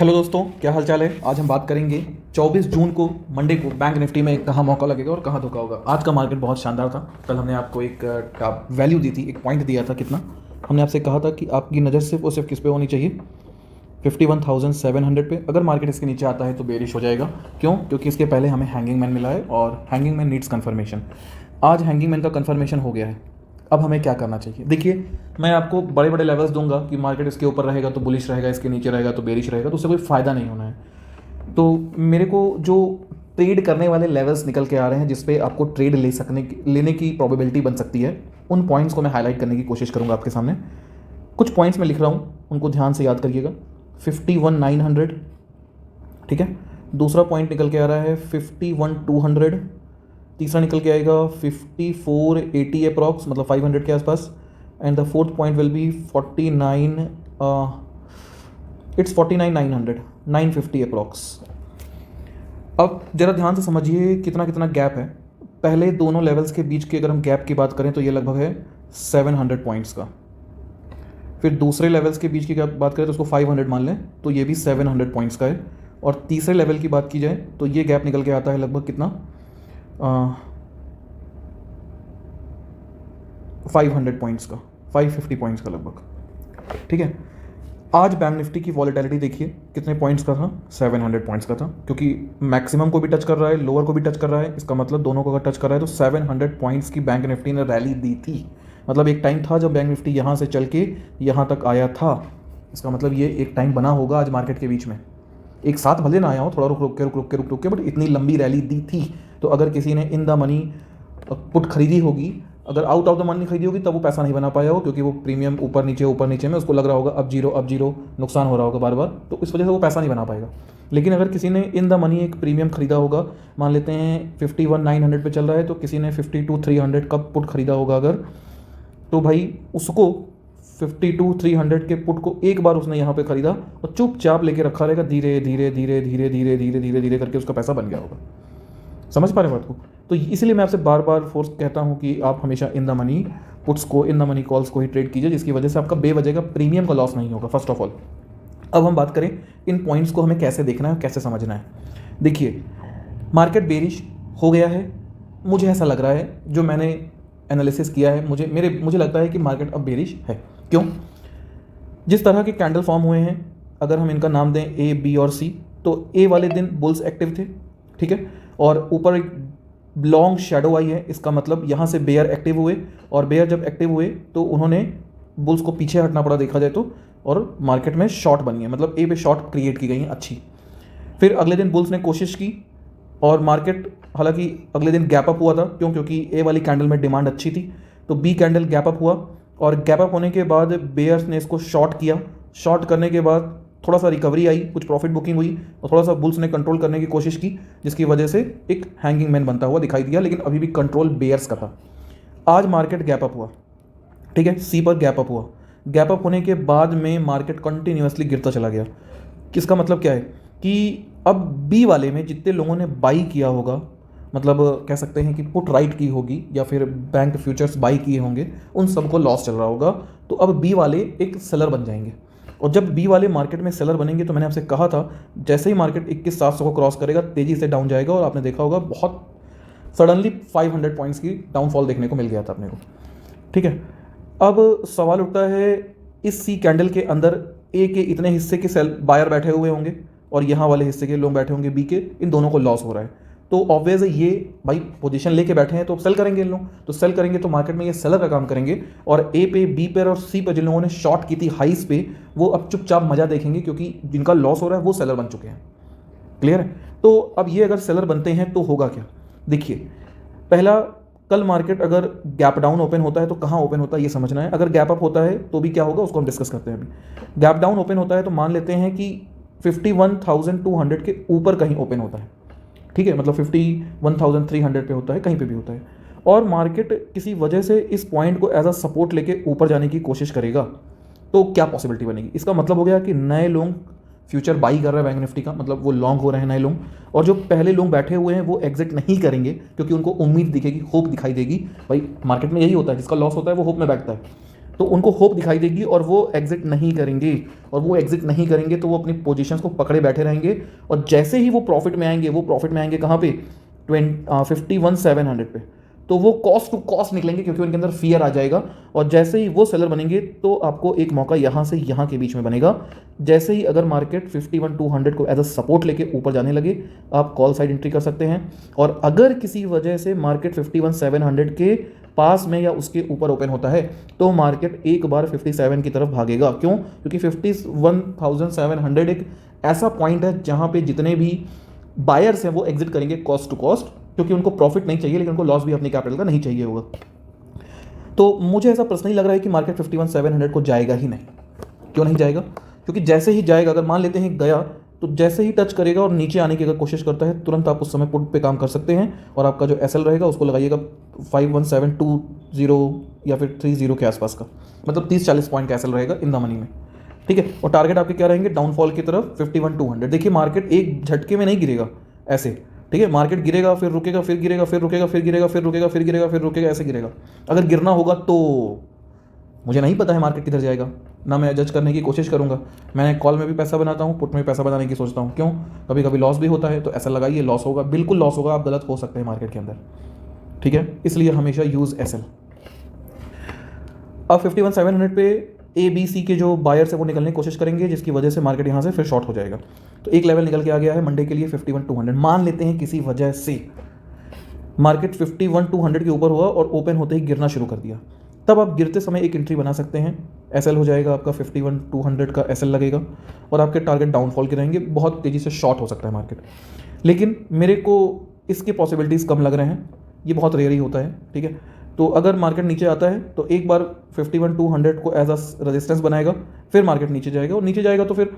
Hello दोस्तों, क्या हाल चाल है। आज हम बात करेंगे 24 जून को मंडे को बैंक निफ्टी में कहाँ मौका लगेगा और कहाँ धोखा होगा। आज का मार्केट बहुत शानदार था। कल हमने आपको एक वैल्यू दी थी, एक पॉइंट दिया था। कितना हमने आपसे कहा था कि आपकी नज़र सिर्फ और सिर्फ किस पे होनी चाहिए, 51,700 पे। अगर मार्केट इसके नीचे आता है तो बेरिश हो जाएगा। क्यों? क्योंकि इसके पहले हमें हैंगिंग मैन मिला है और हैंगिंग मैन नीड्स कन्फर्मेशन। आज हैंगिंग मैन का कन्फर्मेशन हो गया है। अब हमें क्या करना चाहिए? देखिए, मैं आपको बड़े बड़े लेवल्स दूंगा कि मार्केट इसके ऊपर रहेगा तो बुलिश रहेगा, इसके नीचे रहेगा तो बेरिश रहेगा, तो उससे कोई फ़ायदा नहीं होना है। तो मेरे को जो ट्रेड करने वाले लेवल्स निकल के आ रहे हैं जिस पे आपको ट्रेड लेने की प्रोबेबिलिटी बन सकती है, उन पॉइंट्स को मैं हाईलाइट करने की कोशिश करूंगा आपके सामने। कुछ पॉइंट्स मैं लिख रहा हूँ, उनको ध्यान से याद करिएगा। 51,900, ठीक है। दूसरा पॉइंट निकल के आ रहा है 51,200। तीसरा निकल के आएगा 5480 अप्रॉक्स, मतलब 500 के आसपास। And the fourth point will be 49,900, 950 approx. अब ज़रा ध्यान से समझिए कितना कितना गैप है। पहले दोनों लेवल्स के बीच की अगर हम गैप की बात करें तो ये लगभग है 700 पॉइंट्स का। फिर दूसरे लेवल्स के बीच की बात करें तो उसको 500 मान लें, तो ये भी 700 पॉइंट्स का है। और तीसरे लेवल की बात की जाए तो ये गैप निकल के आता है लगभग कितना, 500 पॉइंट्स का, 550 पॉइंट्स का लगभग, ठीक है। आज बैंक निफ्टी की वॉलेटिलिटी देखिए कितने पॉइंट्स का था, 700 पॉइंट्स का था। क्योंकि मैक्सिमम को भी टच कर रहा है, लोअर को भी टच कर रहा है, इसका मतलब दोनों को अगर टच कर रहा है तो 700 पॉइंट्स की बैंक निफ्टी ने रैली दी थी। मतलब एक टाइम था जब बैंक निफ्टी यहाँ से चल के यहाँ तक आया था। इसका मतलब ये एक टाइम बना होगा आज मार्केट के बीच में। एक साथ भले ना आया हो, थोड़ा रुक के, बट इतनी लंबी रैली दी थी। तो अगर किसी ने इन द मनी पुट खरीदी होगी, अगर आउट ऑफ द मनी खरीदी होगी, तब वो पैसा नहीं बना पाया हो, क्योंकि वो प्रीमियम ऊपर नीचे में उसको लग रहा होगा अब जीरो नुकसान हो रहा होगा बार बार, तो इस वजह से वो पैसा नहीं बना पाएगा। लेकिन अगर किसी ने इन द मनी एक प्रीमियम खरीदा होगा, मान लेते हैं 51,900 पे चल रहा है, तो किसी ने 52,300 का पुट खरीदा होगा अगर, तो भाई उसको 52,300 के पुट को एक बार उसने यहाँ पे खरीदा और चुपचाप लेके रखा रहेगा, धीरे धीरे करके उसका पैसा बन गया होगा। समझ पा रहे हैं बात को? तो इसलिए मैं आपसे बार बार फोर्स कहता हूँ कि आप हमेशा इन द मनी पुट्स को, इन द मनी कॉल्स को ही ट्रेड कीजिए, जिसकी वजह से आपका बेवजह का प्रीमियम का लॉस नहीं होगा, फर्स्ट ऑफ ऑल। अब हम बात करें इन पॉइंट्स को हमें कैसे देखना है, कैसे समझना है। देखिए, मार्केट बेरिश हो गया है, मुझे ऐसा लग रहा है, जो मैंने एनालिसिस किया है, मुझे लगता है कि मार्केट अब बेरिश है। क्यों? जिस तरह के कैंडल फॉर्म हुए हैं, अगर हम इनका नाम दें ए, बी और सी, तो ए वाले दिन बुल्स एक्टिव थे, ठीक है, और ऊपर एक लॉन्ग शेडो आई है। इसका मतलब यहाँ से बेयर एक्टिव हुए, और बेयर जब एक्टिव हुए तो उन्होंने बुल्स को पीछे हटना पड़ा देखा जाए तो, और मार्केट में शॉर्ट बनी है, मतलब ए पे शॉर्ट क्रिएट की गई है अच्छी। फिर अगले दिन बुल्स ने कोशिश की और मार्केट, हालांकि अगले दिन गैप अप हुआ था। क्यों? क्योंकि ए वाली कैंडल में डिमांड अच्छी थी, तो बी कैंडल गैप अप हुआ, और गैप अप होने के बाद बेयर्स ने इसको शॉर्ट किया। शॉर्ट करने के बाद थोड़ा सा रिकवरी आई, कुछ प्रॉफिट बुकिंग हुई, और थोड़ा सा बुल्स ने कंट्रोल करने की कोशिश की, जिसकी वजह से एक हैंगिंग मैन बनता हुआ दिखाई दिया, लेकिन अभी भी कंट्रोल बेयर्स का था। आज मार्केट गैप अप हुआ, ठीक है, सी पर गैप अप हुआ। गैप अप होने के बाद में मार्केट कंटिन्यूसली गिरता चला गया। किसका मतलब क्या है कि अब बी वाले में जितने लोगों ने बाई किया होगा, मतलब कह सकते हैं कि पुट राइट की होगी या फिर बैंक फ्यूचर्स बाई किए होंगे, उन सबको लॉस चल रहा होगा। तो अब बी वाले एक सेलर बन जाएंगे, और जब बी वाले मार्केट में सेलर बनेंगे तो मैंने आपसे कहा था, जैसे ही मार्केट 21,700 को क्रॉस करेगा तेज़ी से डाउन जाएगा, और आपने देखा होगा बहुत सडनली 500 पॉइंट्स की डाउनफॉल देखने को मिल गया था अपने को, ठीक है। अब सवाल उठता है, इस सी कैंडल के अंदर ए के इतने हिस्से के सेल बायर बैठे हुए होंगे और यहाँ वाले हिस्से के लोग बैठे होंगे बी के, इन दोनों को लॉस हो रहा है। तो ऑब्वियस ये भाई पोजीशन लेके बैठे हैं तो सेल करेंगे इन लोग, तो सेल करेंगे तो मार्केट में ये सेलर का काम करेंगे, और ए पे, बी पे और सी पे जिन लोगों ने शॉर्ट की थी हाइस पे, वो अब चुपचाप मजा देखेंगे, क्योंकि जिनका लॉस हो रहा है वो सेलर बन चुके हैं। क्लियर है? तो अब ये अगर सेलर बनते हैं तो होगा क्या? देखिए, पहला, कल मार्केट अगर गैप डाउन ओपन होता है तो कहाँ ओपन होता है ये समझना है। अगर गैप अप होता है तो भी क्या होगा उसको हम डिस्कस करते हैं अभी। गैप डाउन ओपन होता है तो मान लेते हैं कि 51,200 के ऊपर कहीं ओपन होता है, ठीक है, मतलब 51,300 पे होता है, कहीं पे भी होता है, और मार्केट किसी वजह से इस पॉइंट को एज अ सपोर्ट लेके ऊपर जाने की कोशिश करेगा, तो क्या पॉसिबिलिटी बनेगी? इसका मतलब हो गया कि नए लोग फ्यूचर बाई कर रहे हैं बैंक निफ्टी का, मतलब वो लॉन्ग हो रहे हैं नए लोग, और जो पहले लोग बैठे हुए हैं वो एग्जिट नहीं करेंगे, क्योंकि उनको उम्मीद दिखेगी, होप दिखाई देगी। भाई मार्केट में यही होता है, जिसका लॉस होता है वो होप में बैठता है। तो उनको होप दिखाई देगी और वो एग्जिट नहीं करेंगे, और वो एग्जिट नहीं करेंगे तो वो अपनी पोजीशंस को पकड़े बैठे रहेंगे, और जैसे ही वो प्रॉफिट में आएंगे, वो प्रॉफिट में आएंगे कहाँ पे, 51,700 पे, तो वो कॉस्ट टू कॉस्ट निकलेंगे क्योंकि उनके अंदर फियर आ जाएगा। और जैसे ही वो सेलर बनेंगे तो आपको एक मौका यहाँ से यहाँ के बीच में बनेगा। जैसे ही अगर मार्केट 51,200 को एज अ सपोर्ट लेके ऊपर जाने लगे, आप कॉल साइड एंट्री कर सकते हैं। और अगर किसी वजह से मार्केट 51,700 के पास में या उसके ऊपर ओपन होता है तो मार्केट एक बार 57 की तरफ भागेगा। क्यों? क्योंकि 51,700 एक ऐसा पॉइंट है जहाँ पे जितने भी बायर्स हैं वो एग्जिट करेंगे कॉस्ट टू कॉस्ट, क्योंकि उनको प्रॉफिट नहीं चाहिए लेकिन उनको लॉस भी अपनी कैपिटल का नहीं चाहिए होगा। तो मुझे ऐसा पर्सनली लग रहा है कि मार्केट 51,700 को जाएगा ही नहीं। क्यों नहीं जाएगा? क्योंकि जैसे ही जाएगा, अगर मान लेते हैं गया, तो जैसे ही टच करेगा और नीचे आने की अगर कोशिश करता है, तुरंत आप उस समय पुट पे काम कर सकते हैं और आपका जो एसएल रहेगा उसको लगाइएगा 51720 या फिर 30 के आसपास का, मतलब 30-40 पॉइंट का एसएल रहेगा इन द मनी में। ठीक है, और टारगेट आपके क्या रहेंगे? डाउनफॉल की तरफ 51,200। देखिए मार्केट एक झटके में नहीं गिरेगा ऐसे, ठीक है, मार्केट गिरेगा फिर रुकेगा, फिर गिरेगा, फिर रुकेगा, फिर गिरेगा, फिर रुकेगा, फिर गिरेगा, फिर रुकेगा, ऐसे गिरेगा। अगर गिरना होगा तो मुझे नहीं पता है मार्केट किधर जाएगा, ना मैं जज करने की कोशिश करूंगा। मैं कॉल में भी पैसा बनाता हूँ, पुट में पैसा बनाने की सोचता हूँ। क्यों? कभी कभी लॉस भी होता है, तो ऐसा लगाइए, लॉस होगा, बिल्कुल लॉस होगा, आप गलत हो सकते हैं मार्केट के अंदर। ठीक है, इसलिए हमेशा यूज़ एसएल। अब 51,700 पे ए बी सी के जो बायर्स है वो निकलने की कोशिश करेंगे, जिसकी वजह से मार्केट यहाँ से फिर शॉर्ट हो जाएगा। तो एक लेवल निकल के आ गया है मंडे के लिए 51,200। मान लेते हैं किसी वजह से मार्केट 51,200 के ऊपर हुआ और ओपन होते ही गिरना शुरू कर दिया, तब आप गिरते समय एक एंट्री बना सकते हैं। एसएल हो जाएगा आपका 51,200 का एसएल लगेगा और आपके टारगेट डाउनफॉल के रहेंगे। बहुत तेज़ी से शॉर्ट हो सकता है मार्केट, लेकिन मेरे को इसके पॉसिबिलिटीज़ कम लग रहे हैं, ये बहुत रेयर ही होता है। ठीक है, तो अगर मार्केट नीचे आता है तो एक बार 51,200 को एज अ रेजिस्टेंस बनाएगा, फिर मार्केट नीचे जाएगा, और नीचे जाएगा तो फिर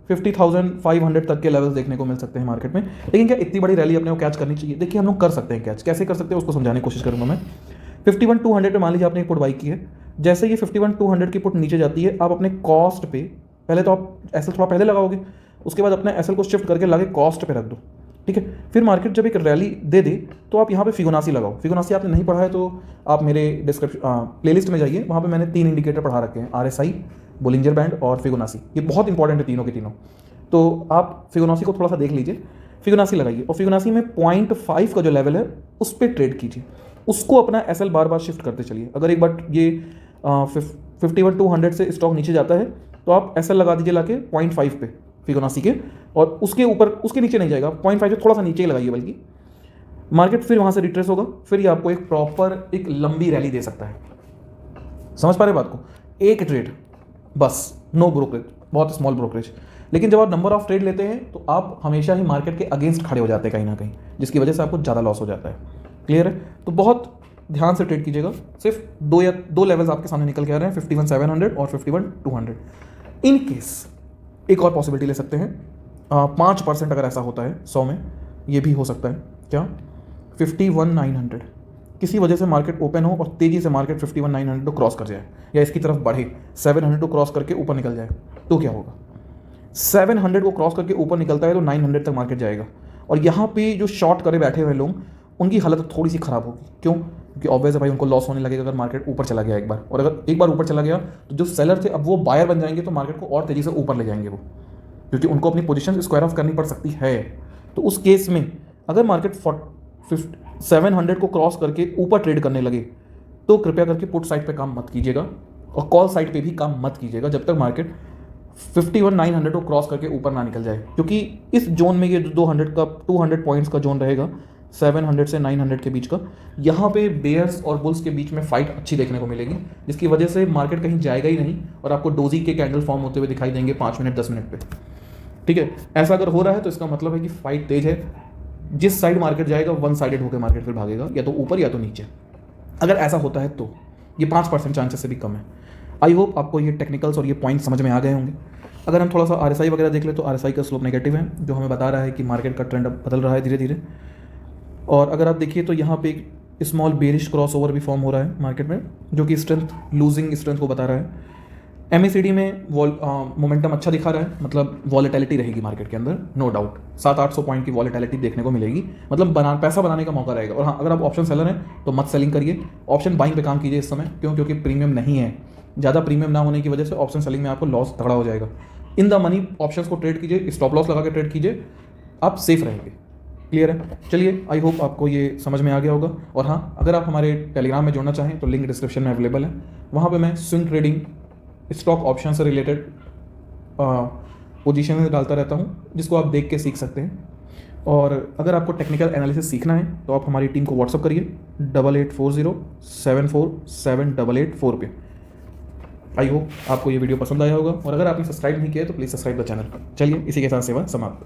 50,500 तक के लेवल्स देखने को मिल सकते हैं मार्केट में। लेकिन क्या इतनी बड़ी रैली अपने को कैच करनी चाहिए? देखिए हम लोग कर सकते हैं कैच, कैसे कर सकते हैं उसको समझाने की कोशिश करूँगा मैं। 51,200 पे मान लीजिए आपने एक पुट बाई की है, जैसे ये 51,200 की पुट नीचे जाती है, आप अपने कॉस्ट पे, पहले तो आप एसएल थोड़ा पहले लगाओगे, उसके बाद अपने एसएल को शिफ्ट करके लाके कॉस्ट पे रख दो। ठीक है, फिर मार्केट जब एक रैली दे दे तो आप यहाँ पे फिबोनाची लगाओ। फिबोनाची आपने नहीं पढ़ा है तो आप मेरे डिस्क्रिप्शन प्लेलिस्ट में जाइए, वहाँ पे मैंने 3 इंडिकेटर पढ़ा रखे हैं, RSI, बोलिंजर बैंड और फिबोनाची। ये बहुत इंपॉर्टेंट है तीनों के तीनों। तो आप फिबोनाची को थोड़ा सा देख लीजिए, फिबोनाची लगाइए और फिबोनाची में 0.5 का जो लेवल है उस पर ट्रेड कीजिए, उसको अपना एसएल बार बार शिफ्ट करते चलिए। अगर एक बार ये 51,200 से स्टॉक नीचे जाता है तो आप एसएल लगा दीजिए लाके 0.5 पे फिबोनाची के, और उसके ऊपर, उसके नीचे नहीं जाएगा, 0.5 से थोड़ा सा नीचे ही लगाइए, बल्कि मार्केट फिर वहाँ से रिट्रेस होगा, फिर ये आपको एक प्रॉपर एक लंबी रैली दे सकता है। समझ पा रहे बात को? एक ट्रेड बस, नो ब्रोकरेज, बहुत स्मॉल ब्रोकरेज। लेकिन जब आप नंबर ऑफ ट्रेड लेते हैं तो आप हमेशा ही मार्केट के अगेंस्ट खड़े हो जाते हैं कहीं ना कहीं, जिसकी वजह से आपको ज़्यादा लॉस हो जाता है। क्लियर है? तो बहुत ध्यान से ट्रेड कीजिएगा। सिर्फ दो लेवल्स आपके सामने निकल के आ रहे हैं, 51,700 और 51,200। इन केस एक और पॉसिबिलिटी ले सकते हैं, 5% अगर ऐसा होता है 100 में, ये भी हो सकता है। क्या? 51,900 किसी वजह से मार्केट ओपन हो और तेज़ी से मार्केट 51,900 को क्रॉस कर जाए या इसकी तरफ बढ़े, 700 को क्रॉस करके ऊपर निकल जाए, तो क्या होगा? 700 को क्रॉस करके ऊपर निकलता है तो 900 तक मार्केट जाएगा, और यहाँ पे जो शॉर्ट करे बैठे हुए लोग, उनकी हालत थोड़ी सी ख़राब होगी। क्यों? क्योंकि ऑब्वियस है भाई, उनको लॉस होने लगेगा अगर मार्केट ऊपर चला गया एक बार, और अगर एक बार ऊपर चला गया तो जो सेलर थे अब वो बायर बन जाएंगे, तो मार्केट को और तेज़ी से ऊपर ले जाएंगे वो, क्योंकि उनको अपनी पोजीशन स्क्वायर ऑफ करनी पड़ सकती है। तो उस केस में अगर मार्केट 700 को क्रॉस करके ऊपर ट्रेड करने लगे तो कृपया करके पुट साइड पे काम मत कीजिएगा और कॉल साइड पे भी काम मत कीजिएगा जब तक मार्केट 51,900 को क्रॉस करके ऊपर ना निकल जाए, क्योंकि इस जोन में ये 200 पॉइंट्स का जोन रहेगा 700 से 900 के बीच का। यहाँ पे बेयर्स और बुल्स के बीच में फाइट अच्छी देखने को मिलेगी, जिसकी वजह से मार्केट कहीं जाएगा ही नहीं और आपको डोजी के कैंडल फॉर्म होते हुए दिखाई देंगे 5 मिनट 10 मिनट पे। ठीक है, ऐसा अगर हो रहा है तो इसका मतलब है कि फाइट तेज है। जिस साइड मार्केट जाएगा वन साइडेड होकर मार्केट फिर भागेगा, या तो ऊपर या तो नीचे। अगर ऐसा होता है तो ये 5% चांसेस से भी कम है। आई होप आपको ये टेक्निकल्स और ये पॉइंट समझ में आ गए होंगे। अगर हम थोड़ा सा RSI वगैरह देख ले तो RSI का स्लोप नेगेटिव है, जो हमें बता रहा है कि मार्केट का ट्रेंड अब बदल रहा है धीरे धीरे। और अगर आप देखिए तो यहाँ पे एक स्मॉल बेरिश क्रॉस ओवर भी फॉर्म हो रहा है मार्केट में, जो कि स्ट्रेंथ लूजिंग स्ट्रेंथ को बता रहा है। MACD में मोमेंटम अच्छा दिखा रहा है, मतलब वॉलेटिलिटी रहेगी मार्केट के अंदर, नो डाउट 700-800 पॉइंट की वॉलेटिलिटी देखने को मिलेगी, मतलब पैसा बनाने का मौका रहेगा। और हाँ, अगर आप ऑप्शन सेलर हैं तो मत सेलिंग करिए, ऑप्शन बाइंग पे काम कीजिए इस समय। क्यों? क्योंकि प्रीमियम नहीं है, ज़्यादा प्रीमियम ना होने की वजह से ऑप्शन सेलिंग में आपको लॉस तगड़ा हो जाएगा। इन द मनी ऑप्शंस को ट्रेड कीजिए, स्टॉप लॉस लगा के ट्रेड कीजिए, आप सेफ रहेंगे। क्लियर है? चलिए, आई होप आपको ये समझ में आ गया होगा। और हाँ, अगर आप हमारे टेलीग्राम में जुड़ना चाहें तो लिंक डिस्क्रिप्शन में अवेलेबल है। वहाँ पे मैं स्विंग ट्रेडिंग, स्टॉक ऑप्शन से रिलेटेड पोजीशन डालता रहता हूँ, जिसको आप देख के सीख सकते हैं। और अगर आपको टेक्निकल एनालिसिस सीखना है तो आप हमारी टीम को व्हाट्सअप करिए 8840747884 पे। आई होप आपको ये वीडियो पसंद आया होगा, और अगर आपने सब्सक्राइब नहीं किया तो प्लीज़ सब्सक्राइब द चैनल। चलिए, इसी के साथ सेवा समाप्त।